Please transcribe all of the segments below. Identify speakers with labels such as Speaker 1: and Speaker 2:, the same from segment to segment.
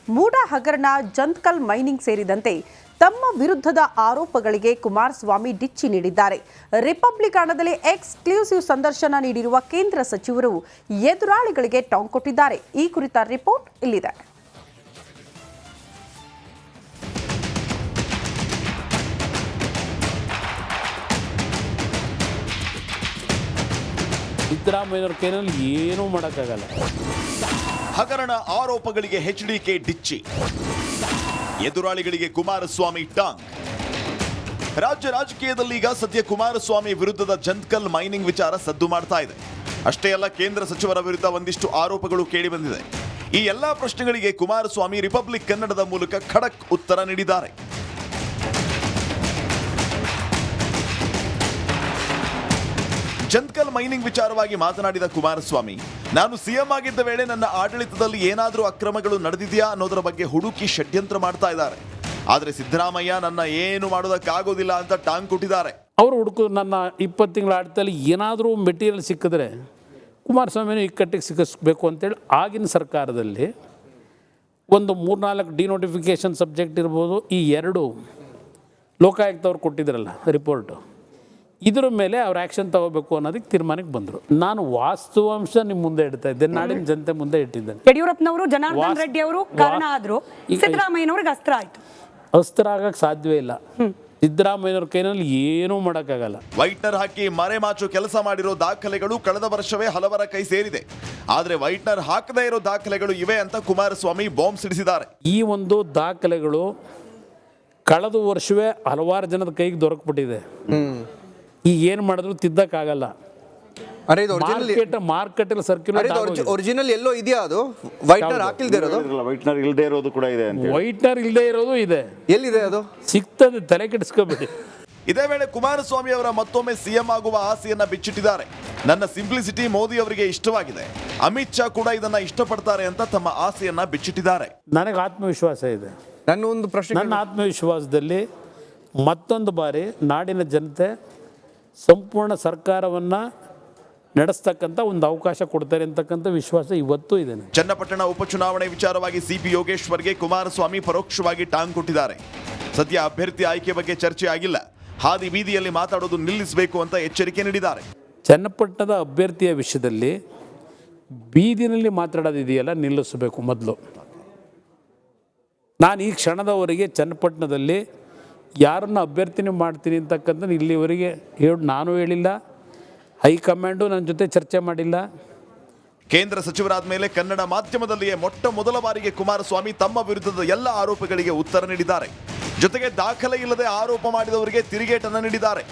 Speaker 1: ಮೂಡ ಹಗರಣ, ಜಂತ್ಕಲ್ ಮೈನಿಂಗ್ ಸೇರಿದಂತೆ ತಮ್ಮ ವಿರುದ್ಧದ ಆರೋಪಗಳಿಗೆ ಕುಮಾರಸ್ವಾಮಿ ಡಿಚ್ಚಿ ನೀಡಿದ್ದಾರೆ. ರಿಪಬ್ಲಿಕ್ ಹಣದಲ್ಲಿ ಎಕ್ಸ್ಕ್ಲೂಸಿವ್ ಸಂದರ್ಶನ ನೀಡಿರುವ ಕೇಂದ್ರ ಸಚಿವರು ಎದುರಾಳಿಗಳಿಗೆ ಟಾಂಗ್ ಕೊಟ್ಟಿದ್ದಾರೆ. ಈ ಕುರಿತ ರಿಪೋರ್ಟ್ ಇಲ್ಲಿದೆ.
Speaker 2: ಸಿದ್ದರಾಮಯ್ಯನವರ ಕೈನಲ್ಲಿ ಏನೂ ಮಾಡೋಕ್ಕಾಗಲ್ಲ.
Speaker 3: ಹಗರಣ ಆರೋಪಗಳಿಗೆ ಎಚ್ಡಿಕೆ ಡಿಚ್ಚಿ, ಎದುರಾಳಿಗಳಿಗೆ ಕುಮಾರಸ್ವಾಮಿ ಟಾಂಗ್. ರಾಜ್ಯ ರಾಜಕೀಯದಲ್ಲಿ ಈಗ ಸದ್ಯ ಕುಮಾರಸ್ವಾಮಿ ವಿರುದ್ಧದ ಜಂತ್ಕಲ್ ಮೈನಿಂಗ್ ವಿಚಾರ ಸದ್ದು ಮಾಡ್ತಾ ಇದೆ. ಅಷ್ಟೇ ಅಲ್ಲ, ಕೇಂದ್ರ ಸಚಿವರ ವಿರುದ್ಧ ಒಂದಿಷ್ಟು ಆರೋಪಗಳು ಕೇಳಿಬಂದಿದೆ. ಈ ಎಲ್ಲಾ ಪ್ರಶ್ನೆಗಳಿಗೆ ಕುಮಾರಸ್ವಾಮಿ ರಿಪಬ್ಲಿಕ್ ಕನ್ನಡದ ಮೂಲಕ ಖಡಕ್ ಉತ್ತರ ನೀಡಿದ್ದಾರೆ. ಜಂತ್ಕಲ್ ಮೈನಿಂಗ್ ವಿಚಾರವಾಗಿ ಮಾತನಾಡಿದ ಕುಮಾರಸ್ವಾಮಿ, ನಾನು ಸಿಎಂ ಆಗಿದ್ದ ವೇಳೆ ನನ್ನ ಆಡಳಿತದಲ್ಲಿ ಏನಾದರೂ ಅಕ್ರಮಗಳು ನಡೆದಿದೆಯಾ ಅನ್ನೋದರ ಬಗ್ಗೆ ಹುಡುಕಿ ಷಡ್ಯಂತ್ರ ಮಾಡ್ತಾ ಇದ್ದಾರೆ. ಆದರೆ ಸಿದ್ದರಾಮಯ್ಯ ನನ್ನ ಏನು ಮಾಡೋದಕ್ಕಾಗೋದಿಲ್ಲ ಅಂತ ಟಾಂಗ್ ಕೊಟ್ಟಿದ್ದಾರೆ.
Speaker 2: ಅವರು ಹುಡುಕು ನನ್ನ 20 ತಿಂಗಳ ಆಡಳಿತದಲ್ಲಿ ಏನಾದರೂ ಮೆಟೀರಿಯಲ್ ಸಿಕ್ಕಿದ್ರೆ ಕುಮಾರಸ್ವಾಮಿನೂ ಇಕ್ಕಟ್ಟಿಗೆ ಸಿಕ್ಕಿಸ್ಬೇಕು ಅಂತೇಳಿ ಆಗಿನ ಸರ್ಕಾರದಲ್ಲಿ ಒಂದು 3-4 ಡಿನೋಟಿಫಿಕೇಷನ್ ಸಬ್ಜೆಕ್ಟ್ ಇರ್ಬೋದು, ಈ 2 ಲೋಕಾಯುಕ್ತವ್ರು ಕೊಟ್ಟಿದ್ರಲ್ಲ ರಿಪೋರ್ಟು, ಇದರ ಮೇಲೆ ಅವ್ರು ಆ್ಯಕ್ಷನ್ ತಗೋಬೇಕು ಅನ್ನೋದಕ್ಕೆ ತೀರ್ಮಾನಕ್ಕೆ ಬಂದರು. ನಾನು ವಾಸ್ತವಾಂಶ ನಿಮ್ಮ ಮುಂದೆ ಇಡ್ತಾ ಇದ್ದೆ, ನಾಡಿನ ಜನತೆ ಮುಂದೆ ಇಟ್ಟಿದ್ದೇನೆ.
Speaker 1: ಯಡಿಯೂರಪ್ಪನವರು ಜನಾರ್ದನ್ ರೆಡ್ಡಿ ಅವರು ಕಾರಣ ಆದ್ರು, ಸಿದ್ದರಾಮಯ್ಯನವ್ರಿಗೆ ಅಸ್ತ್ರ ಆಯ್ತು.
Speaker 2: ಅಸ್ತ್ರ ಆಗಕ್ಕೆ ಸಾಧ್ಯವೇ ಇಲ್ಲ. ಸಿದ್ದರಾಮಯ್ಯನವ್ರ ಕೈನಲ್ಲಿ ಏನೂ ಮಾಡೋಕ್ಕಾಗಲ್ಲ.
Speaker 3: ವೈಟ್ನರ್ ಹಾಕಿ ಮರೆಮಾಚು ಕೆಲಸ ಮಾಡಿರೋ ದಾಖಲೆಗಳು ಕಳೆದ ವರ್ಷವೇ ಹಲವರ ಕೈ ಸೇರಿದೆ. ಆದರೆ ವೈಟ್ನರ್ ಹಾಕದೇ ಇರೋ ದಾಖಲೆಗಳು ಇವೆ ಅಂತ ಕುಮಾರಸ್ವಾಮಿ ಬಾಂಬ್ ಸಿಡಿಸಿದ್ದಾರೆ.
Speaker 2: ಈ ಒಂದು ದಾಖಲೆಗಳು ಕಳೆದ ವರ್ಷವೇ ಹಲವಾರು ಜನದ ಕೈಗೆ ದೊರಕ್ಬಿಟ್ಟಿದೆ. ಈಗ ಏನು ಮಾಡಿದ್ರು ತಿದ್ದಕ್ಕಾಗಲ್ಲ. ಮಾರ್ಕೆಟ್ ಸರ್ಕ್ಯುಲೇಟ್
Speaker 4: ಒರಿಜಿನಲ್ ಎಲ್ಲೋ ಇದೆಯಾ? ಅದು ವೈಟ್ನರ್ ಹಾಕಿಲ್ದೇ ಇರೋದು,
Speaker 5: ವೈಟ್ನರ್ ಇಲ್ಲದೆ ಇರೋದು ಕೂಡ ಇದೆ.
Speaker 2: ವೈಟ್ನರ್ ಇಲ್ಲದೆ ಇರೋದು ಇದೆ.
Speaker 4: ಎಲ್ಲಿದೆ ಅದು?
Speaker 2: ಸಿಗ್ತದೆ, ತಲೆ ಕೆಡಿಸ್ಕೋಬೇಡಿ.
Speaker 3: ಇದೇ ವೇಳೆ ಕುಮಾರಸ್ವಾಮಿ ಅವರ ಮತ್ತೊಮ್ಮೆ ಸಿಎಂ ಆಗುವ ಆಸೆಯನ್ನ ಬಿಚ್ಚಿಟ್ಟಿದ್ದಾರೆ. ನನ್ನ ಸಿಂಪ್ಲಿಸಿಟಿ ಮೋದಿ ಅವರಿಗೆ ಇಷ್ಟವಾಗಿದೆ, ಅಮಿತ್ ಶಾ ಕೂಡ ಇದನ್ನ ಇಷ್ಟಪಡ್ತಾರೆ ಅಂತ ತಮ್ಮ ಆಸೆಯನ್ನ ಬಿಚ್ಚಿಟ್ಟಿದ್ದಾರೆ.
Speaker 2: ನನಗೆ ಆತ್ಮವಿಶ್ವಾಸ ಇದೆ. ನನ್ನ ಆತ್ಮವಿಶ್ವಾಸದಲ್ಲಿ ಮತ್ತೊಂದು ಬಾರಿ ನಾಡಿನ ಜನತೆ ಸಂಪೂರ್ಣ ಸರ್ಕಾರವನ್ನು ನಡೆಸ್ತಕ್ಕಂಥ ಒಂದು ಅವಕಾಶ ಕೊಡ್ತಾರೆ ಅಂತಕ್ಕಂಥ ವಿಶ್ವಾಸ ಇವತ್ತೂ ಇದೆ.
Speaker 3: ಚನ್ನಪಟ್ಟಣ ಉಪಚುನಾವಣೆ ವಿಚಾರವಾಗಿ ಸಿಪಿ ಯೋಗೇಶ್ವರ್ಗೆ ಕುಮಾರಸ್ವಾಮಿ ಪರೋಕ್ಷವಾಗಿ ಟಾಂಗ್ ಕೊಟ್ಟಿದ್ದಾರೆ. ಸದ್ಯ ಅಭ್ಯರ್ಥಿ ಆಯ್ಕೆ ಬಗ್ಗೆ ಚರ್ಚೆ ಆಗಿಲ್ಲ, ಹಾದಿ ಬೀದಿಯಲ್ಲಿ ಮಾತಾಡೋದು ನಿಲ್ಲಿಸಬೇಕು ಅಂತ ಎಚ್ಚರಿಕೆ ನೀಡಿದ್ದಾರೆ.
Speaker 2: ಚನ್ನಪಟ್ಟಣದ ಅಭ್ಯರ್ಥಿಯ ವಿಷಯದಲ್ಲಿ ಬೀದಿನಲ್ಲಿ ಮಾತಾಡೋದಿದೆಯಲ್ಲ, ನಿಲ್ಲಿಸಬೇಕು ಮೊದಲು. ನಾನು ಈ ಕ್ಷಣದವರೆಗೆ ಚನ್ನಪಟ್ಟಣದಲ್ಲಿ ಯಾರನ್ನು ಅಭ್ಯರ್ಥಿನಿ ಮಾಡ್ತೀನಿ ಅಂತಕ್ಕಂಥ ಇಲ್ಲಿವರೆಗೆ ನಾನು ಹೇಳಿಲ್ಲ, ಹೈಕಮಾಂಡು ನನ್ನ ಜೊತೆ ಚರ್ಚೆ ಮಾಡಿಲ್ಲ.
Speaker 3: ಕೇಂದ್ರ ಸಚಿವರಾದ ಮೇಲೆ ಕನ್ನಡ ಮಾಧ್ಯಮದಲ್ಲಿಯೇ ಮೊಟ್ಟ ಮೊದಲ ಬಾರಿಗೆ ಕುಮಾರಸ್ವಾಮಿ ತಮ್ಮ ವಿರುದ್ಧದ ಎಲ್ಲ ಆರೋಪಗಳಿಗೆ ಉತ್ತರ ನೀಡಿದ್ದಾರೆ. ಜೊತೆಗೆ ದಾಖಲೆ ಇಲ್ಲದೆ ಆರೋಪ ಮಾಡಿದವರಿಗೆ ತಿರುಗೇಟನ್ನು ನೀಡಿದ್ದಾರೆ.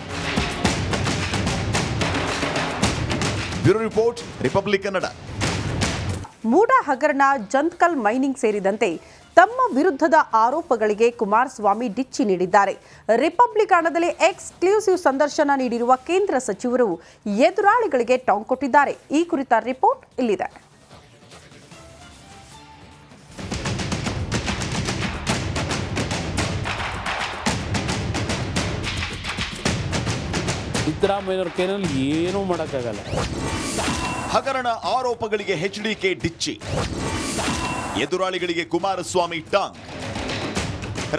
Speaker 3: Bureau report, republic Kannada.
Speaker 1: MUDA ಹಗರಣ, ಜಂತ್ಕಲ್ ಮೈನಿಂಗ್ ಸೇರಿದಂತೆ ತಮ್ಮ ವಿರುದ್ಧದ ಆರೋಪಗಳಿಗೆ ಕುಮಾರಸ್ವಾಮಿ ಡಿಚ್ಚಿ ನೀಡಿದ್ದಾರೆ. ರಿಪಬ್ಲಿಕ್ ಹಣದಲ್ಲಿ ಎಕ್ಸ್ಕ್ಲೂಸಿವ್ ಸಂದರ್ಶನ ನೀಡಿರುವ ಕೇಂದ್ರ ಸಚಿವರು ಎದುರಾಳಿಗಳಿಗೆ ಟಾಂಗ್ ಕೊಟ್ಟಿದ್ದಾರೆ. ಈ ಕುರಿತ ರಿಪೋರ್ಟ್ ಇಲ್ಲಿದೆ.
Speaker 2: ಸಿದ್ದರಾಮಯ್ಯನವ್ರ ಕೈನಲ್ಲಿ ಏನೂ ಮಾಡೋಕ್ಕಾಗಲ್ಲ.
Speaker 3: ಹಗರಣ ಆರೋಪಗಳಿಗೆ ಎಚ್ಡಿಕೆ ಡಿಚ್ಚಿ, ಎದುರಾಳಿಗಳಿಗೆ ಕುಮಾರಸ್ವಾಮಿ ಟಾಂಗ್.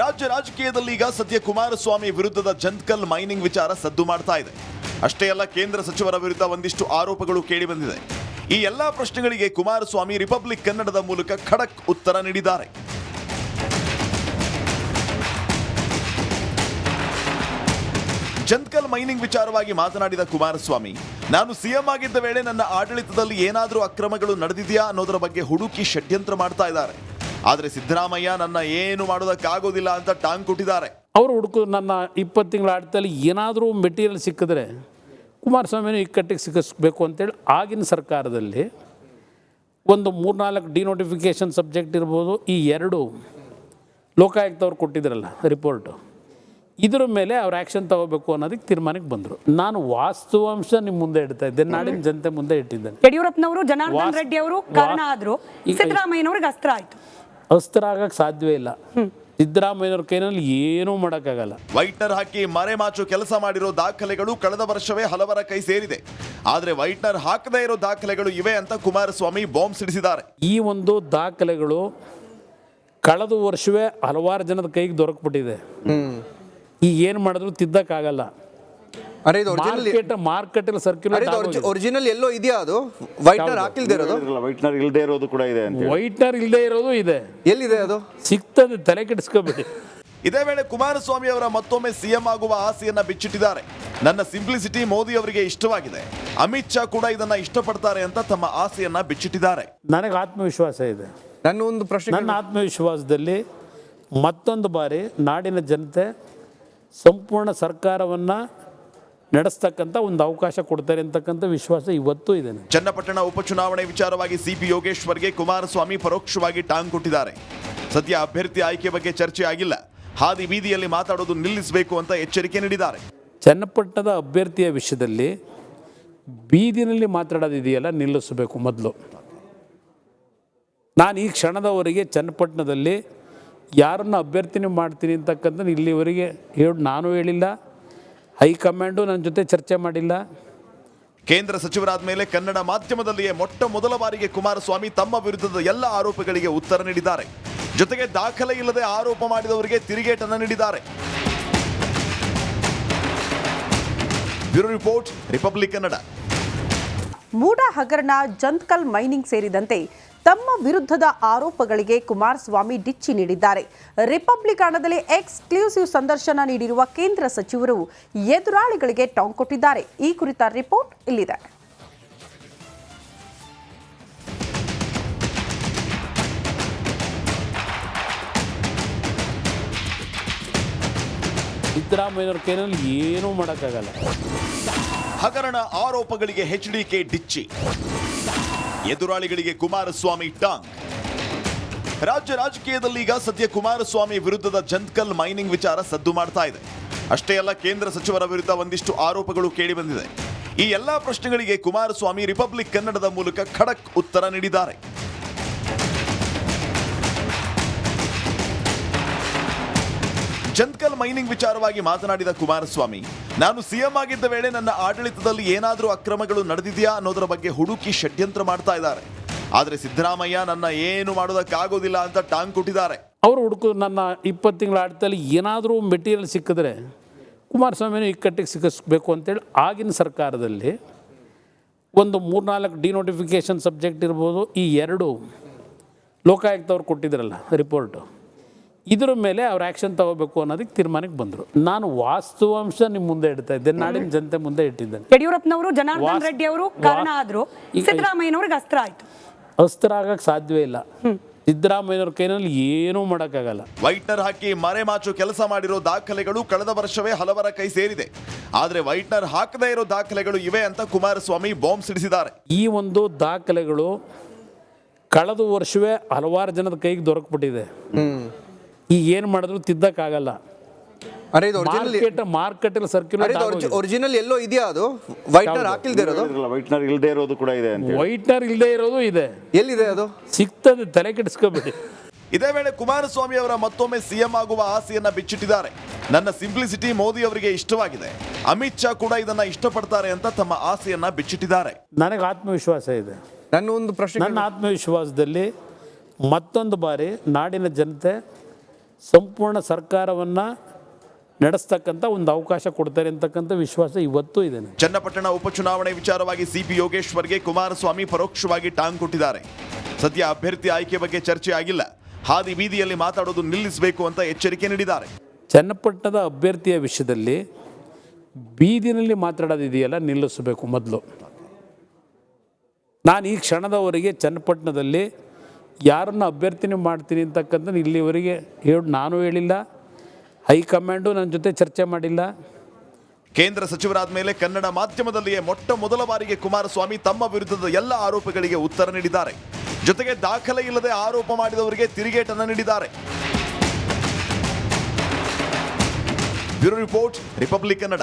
Speaker 3: ರಾಜ್ಯ ರಾಜಕೀಯದಲ್ಲಿ ಈಗ ಸದ್ಯ ಕುಮಾರಸ್ವಾಮಿ ವಿರುದ್ಧದ ಜಂತ್ಕಲ್ ಮೈನಿಂಗ್ ವಿಚಾರ ಸದ್ದು ಮಾಡ್ತಾ ಇದೆ. ಅಷ್ಟೇ ಅಲ್ಲ, ಕೇಂದ್ರ ಸಚಿವರ ವಿರುದ್ಧ ಒಂದಿಷ್ಟು ಆರೋಪಗಳು ಕೇಳಿಬಂದಿದೆ. ಈ ಎಲ್ಲಾ ಪ್ರಶ್ನೆಗಳಿಗೆ ಕುಮಾರಸ್ವಾಮಿ ರಿಪಬ್ಲಿಕ್ ಕನ್ನಡದ ಮೂಲಕ ಖಡಕ್ ಉತ್ತರ ನೀಡಿದ್ದಾರೆ. ಜಂತ್ಕಲ್ ಮೈನಿಂಗ್ ವಿಚಾರವಾಗಿ ಮಾತನಾಡಿದ ಕುಮಾರಸ್ವಾಮಿ, ನಾನು ಸಿಎಂ ಆಗಿದ್ದ ವೇಳೆ ನನ್ನ ಆಡಳಿತದಲ್ಲಿ ಏನಾದರೂ ಅಕ್ರಮಗಳು ನಡೆದಿದೆಯಾ ಅನ್ನೋದರ ಬಗ್ಗೆ ಹುಡುಕಿ ಷಡ್ಯಂತ್ರ ಮಾಡ್ತಾ ಇದ್ದಾರೆ. ಆದರೆ ಸಿದ್ದರಾಮಯ್ಯ ನನ್ನ ಏನು ಮಾಡೋದಕ್ಕಾಗೋದಿಲ್ಲ ಅಂತ ಟಾಂಗ್ ಕೊಟ್ಟಿದ್ದಾರೆ.
Speaker 2: ಅವರು ನನ್ನ 20 ತಿಂಗಳ ಆಡಳಿತದಲ್ಲಿ ಏನಾದರೂ ಮೆಟೀರಿಯಲ್ ಸಿಕ್ಕಿದ್ರೆ ಕುಮಾರಸ್ವಾಮಿನೂ ಇಕ್ಕಟ್ಟಿಗೆ ಸಿಕ್ಕಿಸ್ಬೇಕು ಅಂತೇಳಿ ಆಗಿನ ಸರ್ಕಾರದಲ್ಲಿ ಒಂದು 3-4 ಡಿನೋಟಿಫಿಕೇಷನ್ ಸಬ್ಜೆಕ್ಟ್ ಇರ್ಬೋದು, ಈ 2 ಲೋಕಾಯುಕ್ತವ್ರು ಕೊಟ್ಟಿದ್ರಲ್ಲ ರಿಪೋರ್ಟು, ಇದರ ಮೇಲೆ ಅವ್ರು ಆ್ಯಕ್ಷನ್ ತಗೋಬೇಕು ಅನ್ನೋದಕ್ಕೆ ತೀರ್ಮಾನಕ್ಕೆ ಬಂದರು. ನಾನು ವಾಸ್ತವಾಂಶ ನಿಮ್ಮ ಮುಂದೆ ಇಡ್ತಾ ಇದ್ದೆ, ನಾಡಿನ ಜನತೆ ಮುಂದೆ ಇಟ್ಟಿದ್ದೇನೆ.
Speaker 1: ಯಡಿಯೂರಪ್ಪನವರು ಜನಾರ್ದನ್ ರೆಡ್ಡಿ ಅವರು ಕಾರಣ ಆದ್ರು, ಸಿದ್ದರಾಮಯ್ಯನವ್ರಿಗೆ ಅಸ್ತ್ರ ಆಯ್ತು.
Speaker 2: ಅಸ್ತ್ರ ಆಗಕ್ಕೆ ಸಾಧ್ಯವೇ ಇಲ್ಲ. ಸಿದ್ದರಾಮಯ್ಯನವ್ರ ಕೈನಲ್ಲಿ ಏನೂ ಮಾಡೋಕ್ಕಾಗಲ್ಲ.
Speaker 3: ವೈಟ್ನರ್ ಹಾಕಿ ಮರೆಮಾಚು ಕೆಲಸ ಮಾಡಿರೋ ದಾಖಲೆಗಳು ಕಳೆದ ವರ್ಷವೇ ಹಲವರ ಕೈ ಸೇರಿದೆ. ಆದರೆ ವೈಟ್ನರ್ ಹಾಕದೇ ಇರೋ ದಾಖಲೆಗಳು ಇವೆ ಅಂತ ಕುಮಾರಸ್ವಾಮಿ ಬಾಂಬ್ ಸಿಡಿಸಿದ್ದಾರೆ.
Speaker 2: ಈ ಒಂದು ದಾಖಲೆಗಳು ಕಳೆದ ವರ್ಷವೇ ಹಲವಾರು ಜನದ ಕೈಗೆ ದೊರಕ್ಬಿಟ್ಟಿದೆ. ಈಗ ಏನು ಮಾಡಿದ್ರು ತಿದ್ದಕ್ಕಾಗಲ್ಲ.
Speaker 4: ಅರೆ ಇದು ಒರಿಜಿನಲ್
Speaker 2: ಮಾರ್ಕೆಟಲ್ಲಿ ಸರ್ಕ್ಯುಲೇಟ್
Speaker 4: ಒರಿಜಿನಲ್ ಎಲ್ಲೋ ಇದೆಯಾ ಅದು ವೈಟ್ನರ್ ಹಾಕಿಲ್ದೇ ಇರೋದು?
Speaker 5: ವೈಟ್ನರ್ ಇಲ್ಲದೆ ಇರೋದು ಕೂಡ ಇದೆ ಅಂತ.
Speaker 2: ವೈಟ್ನರ್ ಇಲ್ಲದೆ ಇರೋದು ಇದೆ.
Speaker 4: ಎಲ್ಲಿದೆ ಅದು?
Speaker 2: ಸಿಗ್ತದೆ, ತಲೆ ಕೆಡಿಸ್ಕೋಬೇಡಿ.
Speaker 3: ಇದೇ ವೇಳೆ ಕುಮಾರಸ್ವಾಮಿ ಅವರ ಮತ್ತೊಮ್ಮೆ ಸಿಎಂ ಆಗುವ ಆಸೆಯನ್ನ ಬಿಚ್ಚಿಟ್ಟಿದ್ದಾರೆ. ನನ್ನ ಸಿಂಪ್ಲಿಸಿಟಿ ಮೋದಿ ಅವರಿಗೆ ಇಷ್ಟವಾಗಿದೆ, ಅಮಿತ್ ಶಾ ಕೂಡ ಇದನ್ನ ಇಷ್ಟಪಡ್ತಾರೆ ಅಂತ ತಮ್ಮ ಆಸೆಯನ್ನ ಬಿಚ್ಚಿಟ್ಟಿದ್ದಾರೆ.
Speaker 2: ನನಗೆ ಆತ್ಮವಿಶ್ವಾಸ ಇದೆ. ನನ್ನ ಆತ್ಮವಿಶ್ವಾಸದಲ್ಲಿ ಮತ್ತೊಂದು ಬಾರಿ ನಾಡಿನ ಜನತೆ ಸಂಪೂರ್ಣ ಸರ್ಕಾರವನ್ನು ನಡೆಸ್ತಕ್ಕಂಥ ಒಂದು ಅವಕಾಶ ಕೊಡ್ತಾರೆ ಅಂತಕ್ಕಂಥ ವಿಶ್ವಾಸ ಇವತ್ತೂ ಇದೆ.
Speaker 3: ಚನ್ನಪಟ್ಟಣ ಉಪಚುನಾವಣೆ ವಿಚಾರವಾಗಿ ಸಿಪಿ ಯೋಗೇಶ್ವರ್ಗೆ ಕುಮಾರಸ್ವಾಮಿ ಪರೋಕ್ಷವಾಗಿ ಟಾಂಗ್ ಕೊಟ್ಟಿದ್ದಾರೆ. ಸದ್ಯ ಅಭ್ಯರ್ಥಿ ಆಯ್ಕೆ ಬಗ್ಗೆ ಚರ್ಚೆ ಆಗಿಲ್ಲ, ಹಾದಿ ಬೀದಿಯಲ್ಲಿ ಮಾತಾಡೋದು ನಿಲ್ಲಿಸಬೇಕು ಅಂತ ಎಚ್ಚರಿಕೆ ನೀಡಿದ್ದಾರೆ.
Speaker 2: ಚನ್ನಪಟ್ಟಣದ ಅಭ್ಯರ್ಥಿಯ ವಿಷಯದಲ್ಲಿ ಬೀದಿನಲ್ಲಿ ಮಾತಾಡೋದಿದೆಯಲ್ಲ, ನಿಲ್ಲಿಸಬೇಕು ಮೊದಲು. ನಾನು ಈ ಕ್ಷಣದವರೆಗೆ ಚನ್ನಪಟ್ಟಣದಲ್ಲಿ ಯಾರನ್ನು ಅಭ್ಯರ್ಥಿನಿ ಮಾಡ್ತೀನಿ ಅಂತಕ್ಕಂಥ ಇಲ್ಲಿವರೆಗೆ ನಾನು ಹೇಳಿಲ್ಲ, ಹೈಕಮಾಂಡು ನನ್ನ ಜೊತೆ ಚರ್ಚೆ ಮಾಡಿಲ್ಲ.
Speaker 3: ಕೇಂದ್ರ ಸಚಿವರಾದ ಮೇಲೆ ಕನ್ನಡ ಮಾಧ್ಯಮದಲ್ಲಿಯೇ ಮೊಟ್ಟ ಮೊದಲ ಬಾರಿಗೆ ಕುಮಾರಸ್ವಾಮಿ ತಮ್ಮ ವಿರುದ್ಧದ ಎಲ್ಲ ಆರೋಪಗಳಿಗೆ ಉತ್ತರ ನೀಡಿದ್ದಾರೆ. ಜೊತೆಗೆ ದಾಖಲೆ ಇಲ್ಲದೆ ಆರೋಪ ಮಾಡಿದವರಿಗೆ ತಿರುಗೇಟನ್ನು ನೀಡಿದ್ದಾರೆ. Bureau report, republic Kannada.
Speaker 1: MUDA ಹಗರಣ, ಜಂತ್ಕಲ್ ಮೈನಿಂಗ್ ಸೇರಿದಂತೆ ತಮ್ಮ ವಿರುದ್ಧದ ಆರೋಪಗಳಿಗೆ ಕುಮಾರಸ್ವಾಮಿ ಡಿಚ್ಚಿ ನೀಡಿದ್ದಾರೆ. ರಿಪಬ್ಲಿಕ್ ಹಣದಲ್ಲಿ ಎಕ್ಸ್ಕ್ಲೂಸಿವ್ ಸಂದರ್ಶನ ನೀಡಿರುವ ಕೇಂದ್ರ ಸಚಿವರು ಎದುರಾಳಿಗಳಿಗೆ ಟಾಂಗ್ ಕೊಟ್ಟಿದ್ದಾರೆ. ಈ ಕುರಿತ ರಿಪೋರ್ಟ್ ಇಲ್ಲಿದೆ.
Speaker 2: ಸಿದ್ದರಾಮಯ್ಯವ್ರ ಕೈನಲ್ಲಿ ಏನೂ ಮಾಡೋಕ್ಕಾಗಲ್ಲ.
Speaker 3: ಹಗರಣ ಆರೋಪಗಳಿಗೆ ಎಚ್ಡಿಕೆ ಡಿಚ್ಚಿ, ಎದುರಾಳಿಗಳಿಗೆ ಕುಮಾರಸ್ವಾಮಿ ಟಾಂಗ್. ರಾಜ್ಯ ರಾಜಕೀಯದಲ್ಲಿ ಈಗ ಸದ್ಯ ಕುಮಾರಸ್ವಾಮಿ ವಿರುದ್ಧದ ಜಂತ್ಕಲ್ ಮೈನಿಂಗ್ ವಿಚಾರ ಸದ್ದು ಮಾಡ್ತಾ ಇದೆ. ಅಷ್ಟೇ ಅಲ್ಲ, ಕೇಂದ್ರ ಸಚಿವರ ವಿರುದ್ಧ ಒಂದಿಷ್ಟು ಆರೋಪಗಳು ಕೇಳಿ ಬಂದಿದೆ. ಈ ಎಲ್ಲಾ ಪ್ರಶ್ನೆಗಳಿಗೆ ಕುಮಾರಸ್ವಾಮಿ ರಿಪಬ್ಲಿಕ್ ಕನ್ನಡದ ಮೂಲಕ ಖಡಕ್ ಉತ್ತರ ನೀಡಿದ್ದಾರೆ. ಜಂತ್ಕಲ್ ಮೈನಿಂಗ್ ವಿಚಾರವಾಗಿ ಮಾತನಾಡಿದ ಕುಮಾರಸ್ವಾಮಿ, ನಾನು ಸಿಎಂ ಆಗಿದ್ದ ವೇಳೆ ನನ್ನ ಆಡಳಿತದಲ್ಲಿ ಏನಾದರೂ ಅಕ್ರಮಗಳು ನಡೆದಿದೆಯಾ ಅನ್ನೋದರ ಬಗ್ಗೆ ಹುಡುಕಿ ಷಡ್ಯಂತ್ರ ಮಾಡ್ತಾ ಇದ್ದಾರೆ. ಆದರೆ ಸಿದ್ದರಾಮಯ್ಯ ನನ್ನ ಏನು ಮಾಡೋದಕ್ಕಾಗೋದಿಲ್ಲ ಅಂತ ಟಾಂಗ್ ಕೊಟ್ಟಿದ್ದಾರೆ.
Speaker 2: ಅವರು ಹುಡುಕೋದು ನನ್ನ 20 ತಿಂಗಳ ಆಡಳಿತದಲ್ಲಿ ಏನಾದರೂ ಮೆಟೀರಿಯಲ್ ಸಿಕ್ಕಿದ್ರೆ ಕುಮಾರಸ್ವಾಮಿನೂ ಇಕ್ಕಟ್ಟಿಗೆ ಸಿಕ್ಕಿಸ್ಬೇಕು ಅಂತೇಳಿ ಆಗಿನ ಸರ್ಕಾರದಲ್ಲಿ ಒಂದು 3-4 ಡಿನೋಟಿಫಿಕೇಷನ್ ಸಬ್ಜೆಕ್ಟ್ ಇರ್ಬೋದು, ಈ 2 ಲೋಕಾಯುಕ್ತವ್ರು ಕೊಟ್ಟಿದ್ರಲ್ಲ ರಿಪೋರ್ಟು, ಇದರ ಮೇಲೆ ಅವ್ರು ಆ್ಯಕ್ಷನ್ ತಗೋಬೇಕು ಅನ್ನೋದಕ್ಕೆ ತೀರ್ಮಾನಕ್ಕೆ ಬಂದರು. ನಾನು ವಾಸ್ತವಾಂಶ ನಿಮ್ಮ ಮುಂದೆ ಇಡ್ತಾ ಇದ್ದೆ, ನಾಡಿನ ಜನತೆ ಮುಂದೆ ಇಟ್ಟಿದ್ದೇನೆ.
Speaker 6: ಯಡಿಯೂರಪ್ಪನವರು ಜನಾರ್ದನ್ ರೆಡ್ಡಿ ಅವರು ಕಾರಣ ಆದ್ರು, ಸಿದ್ದರಾಮಯ್ಯನವ್ರಿಗೆ ಅಸ್ತ್ರ ಆಯ್ತು.
Speaker 2: ಅಸ್ತ್ರ ಆಗಕ್ಕೆ ಸಾಧ್ಯವೇ ಇಲ್ಲ. ಸಿದ್ದರಾಮಯ್ಯವ್ರ ಕೈನಲ್ಲಿ ಏನೂ ಮಾಡೋಕ್ಕಾಗಲ್ಲ.
Speaker 3: ವೈಟ್ನರ್ ಹಾಕಿ ಮರೆಮಾಚು ಕೆಲಸ ಮಾಡಿರೋ ದಾಖಲೆಗಳು ಕಳೆದ ವರ್ಷವೇ ಹಲವರ ಕೈ ಸೇರಿದೆ. ಆದರೆ ವೈಟ್ನರ್ ಹಾಕದೇ ಇರೋ ದಾಖಲೆಗಳು ಇವೆ ಅಂತ ಕುಮಾರಸ್ವಾಮಿ ಬಾಂಬ್ ಸಿಡಿಸಿದ್ದಾರೆ.
Speaker 2: ಈ ಒಂದು ದಾಖಲೆಗಳು ಕಳೆದ ವರ್ಷವೇ ಹಲವಾರು ಜನದ ಕೈಗೆ ದೊರಕ್ಬಿಟ್ಟಿದೆ. ಈಗ ಏನು ಮಾಡಿದ್ರು ತಿದ್ದಕ್ಕಾಗಲ್ಲ.
Speaker 4: ಅರೆ ಇದು
Speaker 2: ಮಾರ್ಕೆಟಲ್ಲಿ ಸರ್ಕ್ಯುಲೇಟ್
Speaker 4: ಒರಿಜಿನಲ್ ಎಲ್ಲೋ ಇದೆಯಾ ಅದು? ವೈಟ್ನರ್ ಹಾಕಿಲ್ದೇ ಇರೋದು?
Speaker 5: ವೈಟ್ನರ್ ಇಲ್ಲದೆ ಇರೋದು ಕೂಡ ಇದೆ ಅಂತ.
Speaker 2: ವೈಟ್ನರ್ ಇಲ್ಲದೆ ಇರೋದು ಇದೆ.
Speaker 4: ಎಲ್ಲಿದೆ ಅದು?
Speaker 2: ಸಿಗ್ತದೆ, ತಲೆ ಕೆಡಿಸ್ಕೋಬೇಡಿ.
Speaker 3: ಇದೇ ವೇಳೆ ಕುಮಾರಸ್ವಾಮಿ ಅವರ ಮತ್ತೊಮ್ಮೆ ಸಿಎಂ ಆಗುವ ಆಸೆಯನ್ನ ಬಿಚ್ಚಿಟ್ಟಿದ್ದಾರೆ. ನನ್ನ ಸಿಂಪ್ಲಿಸಿಟಿ ಮೋದಿ ಅವರಿಗೆ ಇಷ್ಟವಾಗಿದೆ, ಅಮಿತ್ ಶಾ ಕೂಡ ಇದನ್ನ ಇಷ್ಟಪಡ್ತಾರೆ ಅಂತ ತಮ್ಮ ಆಸೆಯನ್ನ ಬಿಚ್ಚಿಟ್ಟಿದ್ದಾರೆ.
Speaker 2: ನನಗೆ ಆತ್ಮವಿಶ್ವಾಸ ಇದೆ. ನನ್ನ ಆತ್ಮವಿಶ್ವಾಸದಲ್ಲಿ ಮತ್ತೊಂದು ಬಾರಿ ನಾಡಿನ ಜನತೆ ಸಂಪೂರ್ಣ ಸರ್ಕಾರವನ್ನು ನಡೆಸ್ತಕ್ಕಂಥ ಒಂದು ಅವಕಾಶ ಕೊಡ್ತಾರೆ ಅಂತಕ್ಕಂಥ ವಿಶ್ವಾಸ ಇವತ್ತೂ ಇದೆ.
Speaker 3: ಚನ್ನಪಟ್ಟಣ ಉಪಚುನಾವಣೆ ವಿಚಾರವಾಗಿ ಸಿಪಿ ಯೋಗೇಶ್ವರ್ಗೆ ಕುಮಾರಸ್ವಾಮಿ ಪರೋಕ್ಷವಾಗಿ ಟಾಂಗ್ ಕೊಟ್ಟಿದ್ದಾರೆ. ಸದ್ಯ ಅಭ್ಯರ್ಥಿ ಆಯ್ಕೆ ಬಗ್ಗೆ ಚರ್ಚೆ ಆಗಿಲ್ಲ, ಹಾದಿ ಬೀದಿಯಲ್ಲಿ ಮಾತಾಡೋದು ನಿಲ್ಲಿಸಬೇಕು ಅಂತ ಎಚ್ಚರಿಕೆ ನೀಡಿದ್ದಾರೆ.
Speaker 2: ಚನ್ನಪಟ್ಟಣದ ಅಭ್ಯರ್ಥಿಯ ವಿಷಯದಲ್ಲಿ ಬೀದಿನಲ್ಲಿ ಮಾತಾಡೋದಿದೆಯಲ್ಲ, ನಿಲ್ಲಿಸಬೇಕು ಮೊದಲು. ನಾನು ಈ ಕ್ಷಣದವರೆಗೆ ಚನ್ನಪಟ್ಟಣದಲ್ಲಿ ಯಾರನ್ನು ಅಭ್ಯರ್ಥಿನಿ ಮಾಡ್ತೀನಿ ಅಂತಕ್ಕಂಥ ಇಲ್ಲಿವರೆಗೆ ನಾನು ಹೇಳಿಲ್ಲ, ಹೈಕಮಾಂಡು ನನ್ನ ಜೊತೆ ಚರ್ಚೆ ಮಾಡಿಲ್ಲ.
Speaker 3: ಕೇಂದ್ರ ಸಚಿವರಾದ ಮೇಲೆ ಕನ್ನಡ ಮಾಧ್ಯಮದಲ್ಲಿಯೇ ಮೊಟ್ಟ ಮೊದಲ ಬಾರಿಗೆ ಕುಮಾರಸ್ವಾಮಿ ತಮ್ಮ ವಿರುದ್ಧದ ಎಲ್ಲ ಆರೋಪಗಳಿಗೆ ಉತ್ತರ ನೀಡಿದ್ದಾರೆ. ಜೊತೆಗೆ ದಾಖಲೆ ಇಲ್ಲದೆ ಆರೋಪ ಮಾಡಿದವರಿಗೆ ತಿರುಗೇಟನ್ನು ನೀಡಿದ್ದಾರೆ. Bureau report, republic Kannada.